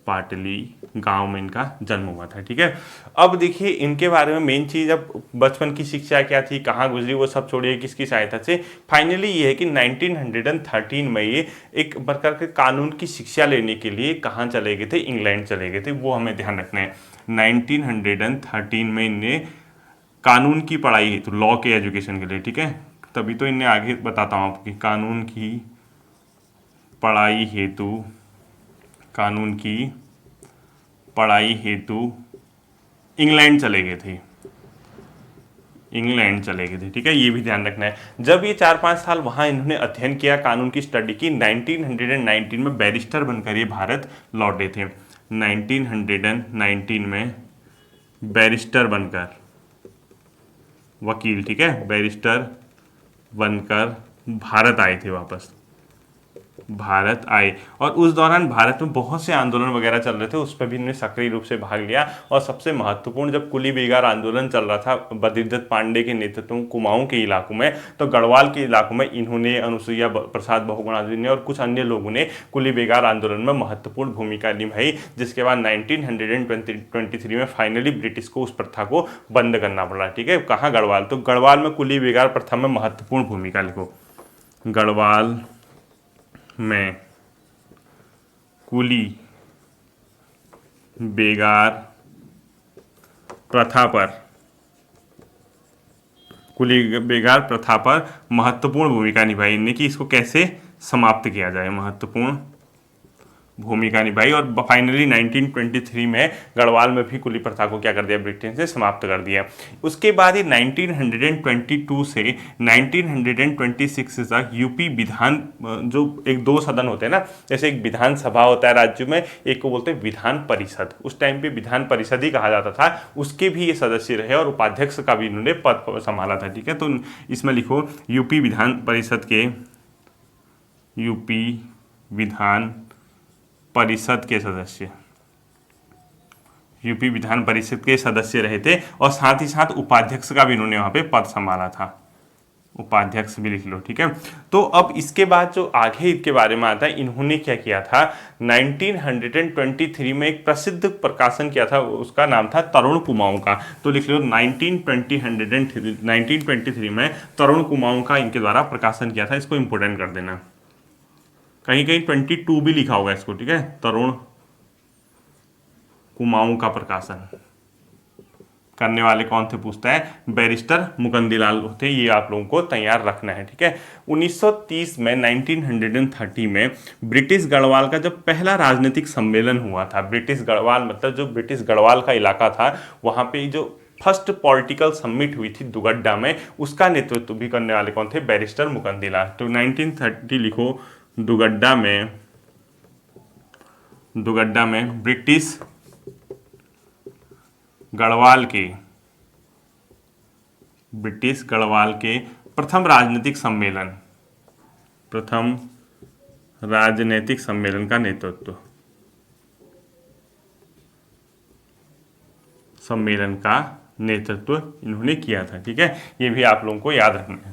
S1: पाटली गांव में इनका जन्म हुआ था, ठीक है। अब देखिए इनके बारे में मेन चीज, अब बचपन की शिक्षा क्या थी, कहाँ गुजरी, वो सब छोड़िए, किसकी सहायता से। फाइनली ये है कि 1913 में ये एक प्रकार के कानून की शिक्षा लेने के लिए कहाँ चले गए थे? इंग्लैंड चले गए थे, वो हमें ध्यान रखना है। 1913 में इनने कानून की पढ़ाई हेतु, लॉ के एजुकेशन के लिए, ठीक है, तभी तो इन्हें आगे बताता हूँ आपकी, कानून की पढ़ाई हेतु, कानून की पढ़ाई हेतु इंग्लैंड चले गए थे, इंग्लैंड चले गए थे, ठीक है, ये भी ध्यान रखना है। जब ये 4-5 साल वहाँ इन्होंने अध्ययन किया, कानून की स्टडी की, 1919 में बैरिस्टर बनकर ये भारत लौटे थे। 1919 में बैरिस्टर बनकर, वकील, ठीक है, बैरिस्टर बनकर भारत आए थे, वापस भारत आए। और उस दौरान भारत में बहुत से आंदोलन वगैरह चल रहे थे, उस पर भी इन्होंने सक्रिय रूप से भाग लिया। और सबसे महत्वपूर्ण, जब कुली बेगार आंदोलन चल रहा था बद्रीदत्त पांडे के नेतृत्व में कुमाऊं के इलाकों में, तो गढ़वाल के इलाकों में इन्होंने, अनुसुईया प्रसाद बहुगुणा जी ने और कुछ अन्य लोगों ने कुली बेगार आंदोलन में महत्वपूर्ण भूमिका निभाई, जिसके बाद 1923 में फाइनली ब्रिटिश को उस प्रथा को बंद करना पड़ा, ठीक है। कहाँ? गढ़वाल। तो गढ़वाल में कुली बेगार प्रथा में महत्वपूर्ण भूमिका लिखो, गढ़वाल में कुली बेगार प्रथा पर, कुली बेगार प्रथा पर महत्वपूर्ण भूमिका निभाई इनने कि इसको कैसे समाप्त किया जाए, महत्वपूर्ण भूमिका निभाई। और फाइनली 1923 में गढ़वाल में भी कुली प्रथा को क्या कर दिया? ब्रिटेन से समाप्त कर दिया। उसके बाद ही 1922 से 1926 तक यूपी विधान, जो एक 2 सदन होते हैं ना, जैसे एक विधानसभा होता है राज्य में, एक को बोलते हैं विधान परिषद, उस टाइम पे विधान परिषद ही कहा जाता था, उसके भी ये सदस्य रहे और उपाध्यक्ष का भी इन्होंने पद संभाला था, ठीक है। तो इसमें लिखो यूपी विधान परिषद के, यूपी विधान परिषद के सदस्य, यूपी विधान परिषद के सदस्य रहे थे। और साथ ही साथ उपाध्यक्ष का भी इन्होंने वहां पे पद संभाला था, उपाध्यक्ष भी लिख लो, ठीक है। तो अब इसके बाद जो आगे इनके बारे में आता है, इन्होंने क्या किया था, 1923 में एक प्रसिद्ध प्रकाशन किया था, उसका नाम था तरुण कुमाऊं का। तो लिख लो 1923 में तरुण कुमाऊं का इनके द्वारा प्रकाशन किया था, इसको इंपोर्टेंट कर देना। कहीं कहीं 22 भी लिखा होगा इसको, ठीक है, तरुण कुमाऊं का प्रकाशन करने वाले कौन थे पूछता है? बैरिस्टर मुकंदीलाल होते, ये आप लोगों को तैयार रखना है, ठीक है। 1930 में 1930 में ब्रिटिश गढ़वाल का जब पहला राजनीतिक सम्मेलन हुआ था, ब्रिटिश गढ़वाल मतलब जो ब्रिटिश गढ़वाल का इलाका था, वहां पे जो फर्स्ट पॉलिटिकल समिट हुई थी दुगड्डा में, उसका नेतृत्व भी करने वाले कौन थे? बैरिस्टर मुकंदीलाल। तो 1930 लिखो, दुगड्डा में ब्रिटिश गढ़वाल के प्रथम राजनीतिक सम्मेलन का नेतृत्व, इन्होंने किया था, ठीक है। ये भी आप लोगों को याद रखना है,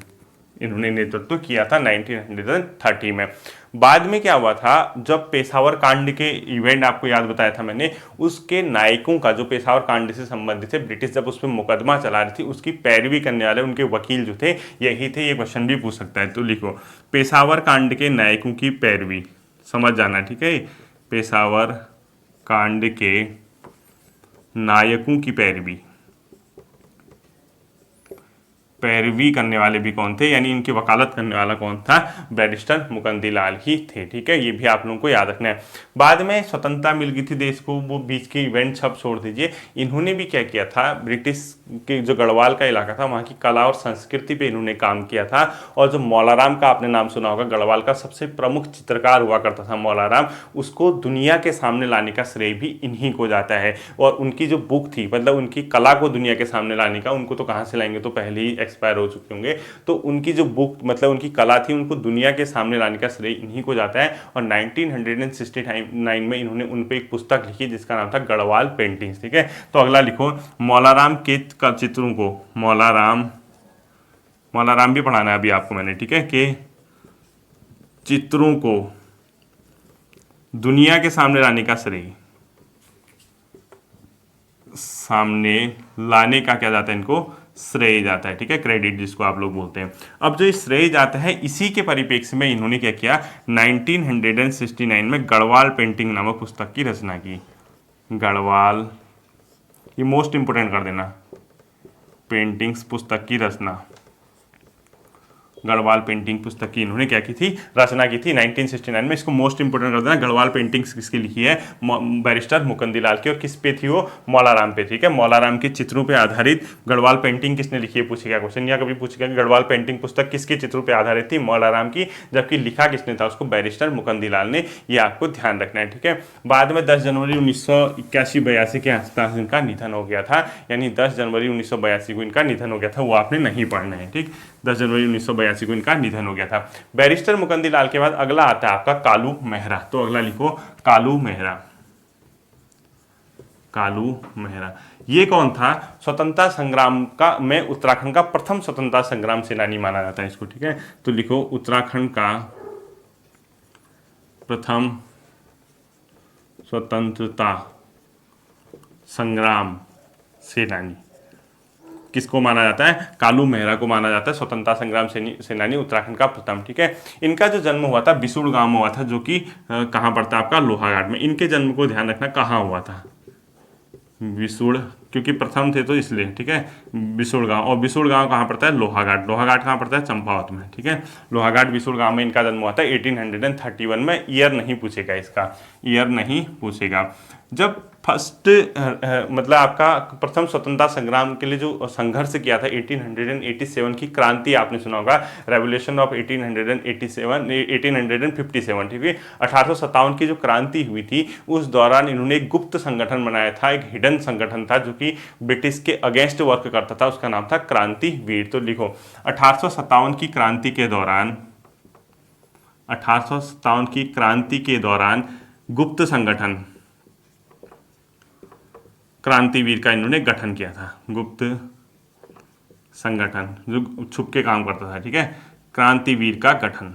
S1: इन्होंने नेतृत्व किया था 1930 में। बाद में क्या हुआ था, जब पेशावर कांड के इवेंट आपको याद बताया था मैंने, उसके नायकों का, जो पेशावर कांड से संबंधित थे, ब्रिटिश जब उस पर मुकदमा चला रही थी, उसकी पैरवी करने वाले उनके वकील जो थे यही थे। ये क्वेश्चन भी पूछ सकता है, तो लिखो पेशावर कांड के नायकों की पैरवी, समझ जाना, ठीक है। पेशावर कांड के नायकों की पैरवी, पैरवी करने वाले भी कौन थे, यानी इनकी वकालत करने वाला कौन था, बैरिस्टर मुकंदीलाल ही थे। ठीक है, ये भी आप लोगों को याद रखना है। बाद में स्वतंत्रता मिल गई थी देश को, वो बीच के इवेंट सब छोड़ दीजिए। इन्होंने भी क्या किया था, ब्रिटिश के जो गढ़वाल का इलाका था वहाँ की कला और संस्कृति पे इन्होंने काम किया था। और जो मौलाराम का आपने नाम सुना होगा, गढ़वाल का सबसे प्रमुख चित्रकार हुआ करता था मौलाराम, उसको दुनिया के सामने लाने का श्रेय भी इन्हीं को जाता है। और उनकी जो बुक थी, मतलब उनकी कला को दुनिया के सामने लाने का, उनको तो कहाँ से लाएंगे, तो पहले ही एक्सपायर हो चुके होंगे। तो उनकी जो बुक, मतलब उनकी कला थी, उनको दुनिया के सामने लाने का श्रेय इन्हीं को जाता है। और 1969 में इन्होंने उन पर एक पुस्तक लिखी जिसका नाम था गढ़वाल पेंटिंग्स। ठीक है, तो अगला लिखो, मौलाराम के चित्रों को, मौलाराम भी पढ़ाना है अभी आपको मैंने, ठीक है, कि चित्रों को दुनिया के सामने लाने का श्रेय, सामने लाने का क्या जाता है, इनको श्रेय जाता है। ठीक है, क्रेडिट जिसको आप लोग बोलते हैं। अब जो श्रेय जाता है, इसी के परिप्रेक्ष्य में इन्होंने क्या किया, 1969 में गढ़वाल पेंटिंग नामक पुस्तक की रचना की। गढ़वाल, ये मोस्ट इंपोर्टेंट कर देना, पेंटिंग्स पुस्तक की रचना, गढ़वाल पेंटिंग पुस्तक की इन्होंने क्या की थी, रचना की थी 1969 में। इसको मोस्ट इंपोर्टेंट कर देना। गढ़वाल पेंटिंग्स किसकी लिखी है, बैरिस्टर मुकंदीलाल की, और किस पे थी वो, मौलाराम पे। ठीक है, मौलाराम के चित्रों पे आधारित गढ़वाल पेंटिंग किसने लिखी है, पूछेगा क्वेश्चन, या कभी पूछेगा कि गढ़वाल पेंटिंग पुस्तक किसके चित्रों पे आधारित थी, मौलाराम की, जबकि लिखा किसने था उसको, बैरिस्टर मुकंदीलाल ने। ये आपको ध्यान रखना है। ठीक है, बाद में 10 जनवरी 1981-82 के आसपास इनका निधन हो गया था, यानी 10 जनवरी 1982 को इनका निधन हो गया था, वो आपने नहीं पढ़ना है। ठीक, 10 जनवरी 1982 को इनका निधन हो गया था। बैरिस्टर मुकंदीलाल के बाद अगला आता है आपका कालू मेहरा। तो अगला लिखो, कालू मेहरा। कालू मेहरा ये कौन था, स्वतंत्रता संग्राम का में उत्तराखंड का प्रथम स्वतंत्रता संग्राम सेनानी माना जाता है इसको। ठीक है, तो लिखो, उत्तराखंड का प्रथम स्वतंत्रता संग्राम सेनानी किसको माना जाता है, कालू मेहरा को माना जाता है स्वतंत्रता संग्राम सेनानी उत्तराखंड का प्रथम। ठीक है, इनका जो जन्म हुआ था बिसुड़ गांव में हुआ था, जो कि कहाँ पड़ता है आपका, लोहाघाट में। इनके जन्म को ध्यान रखना, कहाँ हुआ था, बिसुड़, क्योंकि प्रथम थे तो इसलिए। ठीक है, बिसुड़ गांव, और बिसुड़ गांव कहाँ पड़ता है, लोहाघाट। लोहाघाट कहाँ पड़ता है, चंपावत में। ठीक है, लोहाघाट बिसुड़ गांव में इनका जन्म हुआ था 1831 में। ईयर नहीं पूछेगा, इसका ईयर नहीं पूछेगा। जब फर्स्ट मतलब आपका प्रथम स्वतंत्रता संग्राम के लिए जो संघर्ष किया था 1887 की क्रांति, आपने सुना होगा, रेवोल्यूशन ऑफ 1857। ठीक है, 1857 की जो क्रांति हुई थी उस दौरान इन्होंने एक गुप्त संगठन बनाया था, एक हिडन संगठन था जो कि ब्रिटिश के अगेंस्ट वर्क करता था, उसका नाम था क्रांति वीर। तो लिखो, 1857 की क्रांति के दौरान, 1857 की क्रांति के दौरान गुप्त संगठन क्रांतिवीर का इन्होंने गठन किया था। गुप्त संगठन जो छुप के काम करता था। ठीक है, क्रांतिवीर का गठन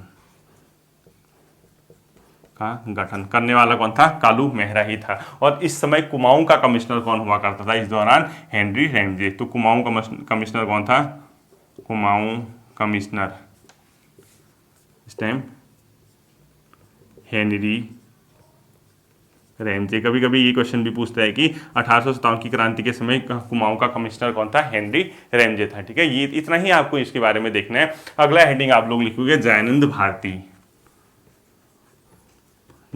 S1: करने वाला कौन था, कालू मेहरा ही था। और इस समय कुमाऊं का कमिश्नर कौन हुआ करता था इस दौरान, हेनरी रैमजे। तो कुमाऊं का कमिश्नर कौन था, कुमाऊं कमिश्नर इस टाइम हेनरी रैमजे। कभी कभी ये क्वेश्चन भी पूछता है कि 1857 की क्रांति के समय कुमाऊं का कमिश्नर कौन था, हेनरी रैमजे था। ठीक है, ये इतना ही आपको इसके बारे में देखना है। अगला हेडिंग आप लोग लिखोगे, जयानंद भारती।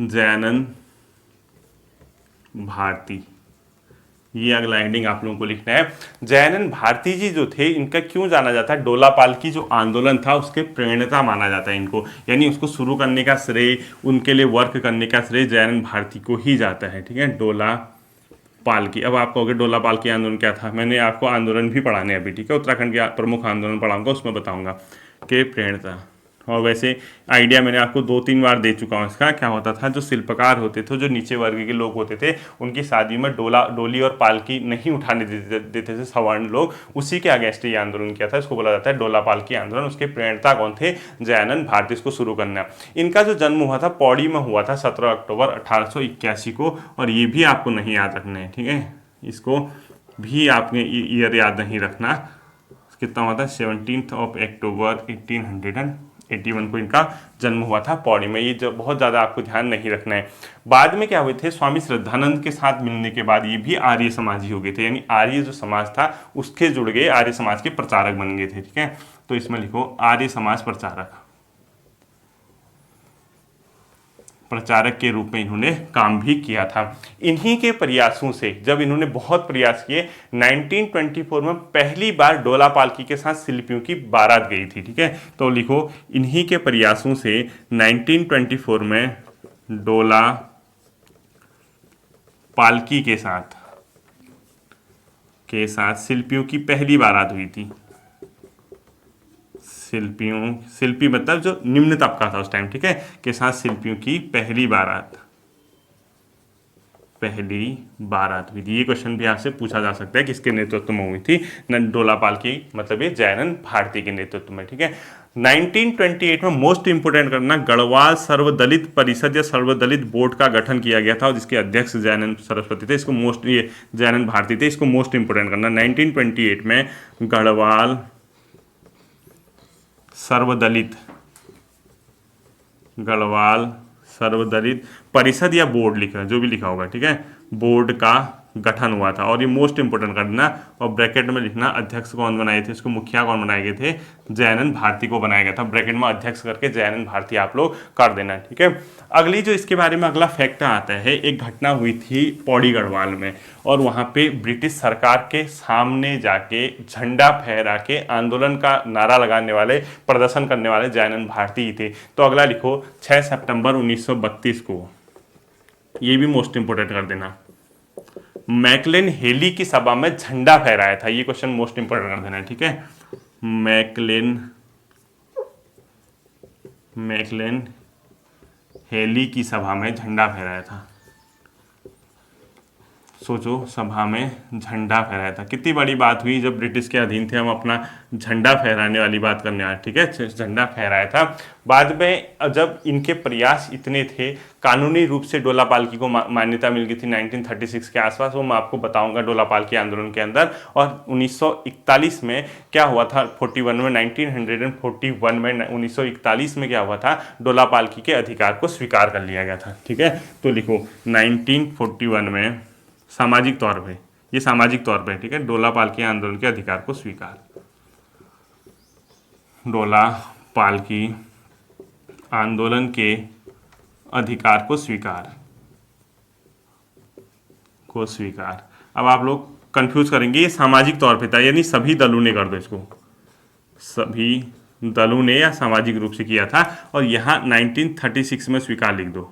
S1: जयानंद भारती, ये अगला हेडिंग आप लोगों को लिखना है। जयानंद भारती जी जो थे, इनका क्यों जाना जाता है, डोला पाल की जो आंदोलन था उसके प्रेरणा माना जाता है इनको, यानी उसको शुरू करने का श्रेय, उनके लिए वर्क करने का श्रेय जयानंद भारती को ही जाता है। ठीक है, डोला पाल की। अब आप कहोगे डोला पाल की आंदोलन क्या था, मैंने आपको आंदोलन भी पढ़ाने अभी। ठीक है, उत्तराखंड के प्रमुख आंदोलन पढ़ाऊंगा, उसमें बताऊंगा कि प्रेरणा। और वैसे आइडिया मैंने आपको 2-3 बार दे चुका हूँ इसका। क्या होता था, जो शिल्पकार होते थे, जो नीचे वर्ग के लोग होते थे, उनकी शादी में डोली और पालकी नहीं उठाने देते थे सवर्ण लोग, उसी के अगेंस्ट ये आंदोलन किया था। इसको बोला जाता है डोला पालकी आंदोलन। उसके प्रेरणा कौन थे, जयानंद भारती। इसको शुरू करना। इनका जो जन्म हुआ था पौड़ी में हुआ था 17 अक्टूबर 1881 को, और ये भी आपको नहीं याद रखना है। ठीक है, इसको भी आपने ईयर याद नहीं रखना। कितना हुआ था, 17 अक्टूबर 1881 81 को इनका जन्म हुआ था पौड़ी में। ये जो बहुत ज़्यादा आपको ध्यान नहीं रखना है। बाद में क्या हुए थे, स्वामी श्रद्धानंद के साथ मिलने के बाद ये भी आर्य समाजी हो गए थे, यानी आर्य जो समाज था उसके जुड़ गए, आर्य समाज के प्रचारक बन गए थे। ठीक है, तो इसमें लिखो आर्य समाज प्रचारक, प्रचारक के रूप में इन्होंने काम भी किया था। इन्हीं के प्रयासों से जब इन्होंने बहुत प्रयास किए, 1924 में पहली बार डोला पालकी के साथ शिल्पियों की बारात गई थी। ठीक है, तो लिखो इन्हीं के प्रयासों से 1924 में डोला पालकी के साथ शिल्पियों की पहली बारात हुई थी। शिल्पी मतलब जो निम्न तबका था उस टाइम, ठीक है, के साथ शिल्पियों की पहली बारात हुई थी। ये क्वेश्चन भी आपसे पूछा जा सकता है किसके नेतृत्व में हुई थी। डोला पालकी मतलब ये जयानंद भारती के नेतृत्व में। ठीक है, 1928 में मोस्ट इंपोर्टेंट करना, गढ़वाल सर्वदलित परिषद या सर्वदलित बोर्ड का गठन किया गया था और जिसके अध्यक्ष जयानंद सरस्वती थे। इसको ये जयानंद भारती थे, इसको मोस्ट इंपोर्टेंट करना। 1928 में गढ़वाल सर्वदलित परिषद या बोर्ड लिखा, जो भी लिखा होगा, ठीक है, बोर्ड का गठन हुआ था। और ये मोस्ट इंपोर्टेंट करना और ब्रैकेट में लिखना अध्यक्ष कौन बनाए थे, इसको मुखिया कौन बनाए गए थे, जयानंद भारती को बनाया गया था। ब्रैकेट में अध्यक्ष करके जयानंद भारती आप लोग कर देना। ठीक है, अगली जो इसके बारे में अगला फैक्ट आता है, एक घटना हुई थी पौड़ी गढ़वाल में और वहाँ पे ब्रिटिश सरकार के सामने जाके झंडा फहरा के आंदोलन का नारा लगाने वाले, प्रदर्शन करने वाले जयानंद भारती ही थे। तो अगला लिखो 6 सितंबर 1932 को, ये भी मोस्ट इंपोर्टेंट कर देना, मैकलेन हेली की सभा में झंडा फहराया था। ये क्वेश्चन मोस्ट इंपोर्टेंट कर देना है। ठीक है, मैकलेन हेली की सभा में झंडा फहराया था। सोचो, सभा में झंडा फहराया था, कितनी बड़ी बात हुई। जब ब्रिटिश के अधीन थे हम अपना झंडा फहराने वाली बात करने आए। ठीक है, झंडा फहराया था। बाद में जब इनके प्रयास इतने थे, कानूनी रूप से डोला पालकी को मान्यता मिल गई थी 1936 के आसपास, वो मैं आपको बताऊंगा डोला पालकी आंदोलन के अंदर। और 1941 में क्या हुआ था, 1941 में 1941 में क्या हुआ था, डोला पालकी के अधिकार को स्वीकार कर लिया गया था। ठीक है, तो लिखो 1941 में सामाजिक तौर पे, ये सामाजिक तौर पे, ठीक है, डोला पालकी आंदोलन के अधिकार को स्वीकार, डोला पालकी आंदोलन के अधिकार को स्वीकार। अब आप लोग कंफ्यूज करेंगे, ये सामाजिक तौर पे था, यानी सभी दलों ने, कर दो इसको, सभी दलों ने या सामाजिक रूप से किया था। और यहाँ 1936 में स्वीकार लिख दो,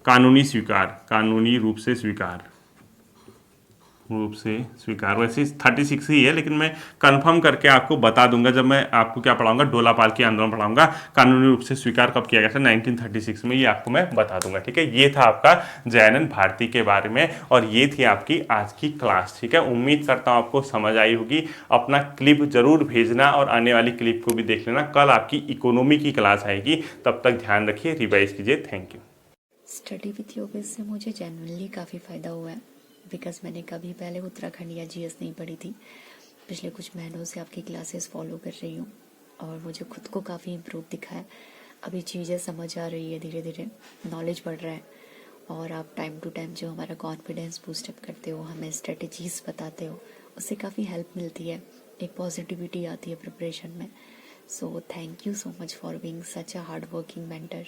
S1: कानूनी रूप से स्वीकार। वैसे 36 ही है, लेकिन मैं कंफर्म करके आपको बता दूंगा जब मैं आपको क्या पढ़ाऊंगा, डोला पालकी आंदोलन पढ़ाऊंगा। कानूनी रूप से स्वीकार कब किया गया था, 1936 में, ये आपको मैं बता दूंगा। ठीक है, ये था आपका जयानंद भारती के बारे में और ये थी आपकी आज की क्लास। ठीक है, उम्मीद करता हूँ आपको समझ आई होगी। अपना क्लिप जरूर भेजना और आने वाली क्लिप को भी देख लेना। कल आपकी इकोनॉमी की क्लास आएगी, तब तक ध्यान रखिए, रिवाइज कीजिए। Thank you.
S2: Study with Yogesh से मुझे जेन्युइनली काफ़ी फ़ायदा हुआ है, बिकॉज़ मैंने कभी पहले उत्तराखंड या जीएस नहीं पढ़ी थी। पिछले कुछ महीनों से आपकी क्लासेस फॉलो कर रही हूँ और मुझे खुद को काफ़ी इम्प्रूव दिखा है। अभी चीज़ें समझ आ रही है, धीरे धीरे नॉलेज बढ़ रहा है और आप टाइम टू टाइम जो हमारा कॉन्फिडेंस बूस्टअप करते हो, हमें स्ट्रेटजीज बताते हो, उससे काफ़ी हेल्प मिलती है, एक पॉजिटिविटी आती है प्रिपरेशन में। So thank you so much for being such a hard working mentor.